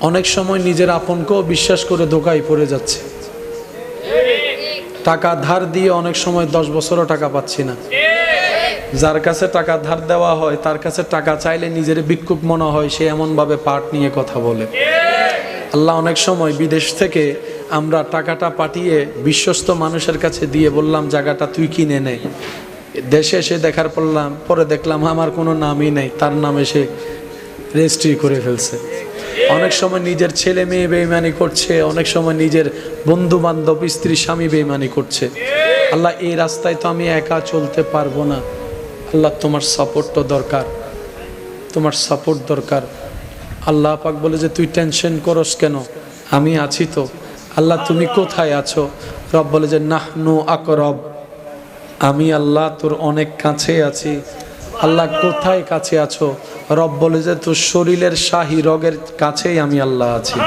অনেক সময় নিজের আপনকেও বিশ্বাস করে ধোঁকায় পড়ে যাচ্ছে। টাকা ধার দিয়ে অনেক সময় 10 বছরও টাকা পাচ্ছি না। যার কাছে টাকা ধার দেওয়া হয় তার কাছে টাকা চাইলে নিজের ভিক্ষুক মনে হয়, সে এমনভাবে পাট নিয়ে কথা বলে। আল্লাহ অনেক সময় বিদেশ থেকে আমরা টাকাটা পাঠিয়ে বিশ্বস্ত মানুষের কাছে দিয়ে বললাম জায়গাটা তুই কিনে নে। দেশে এসে পরে দেখলাম আমার কোনো নামই নেই, তার নামে সে রেজিস্ট্রি করে ফেলছে। অনেক সময় নিজের ছেলে মেয়ে বেঈমানি করছে, অনেক সময় নিজের বন্ধু বান্ধব স্ত্রী স্বামী বেঈমানি করছে। আল্লাহ এই রাস্তায় তো আমি একা চলতে পারবো না, আল্লাহ তোমার সাপোর্ট তো দরকার, তোমার সাপোর্ট দরকার। আল্লাহ পাক বলে যে তুই টেনশন করস কেন, আমি আছি তো। আল্লাহ তুমি কোথায় আছো? রব বলে যে নাহনু আকরব, আমি আল্লাহ তোর অনেক কাছে আছি। আল্লাহ কোথায় কাছে আছো? রব বলে যে তোর শরীরের শাহী রগের কাছেই আমি আল্লাহ আছি।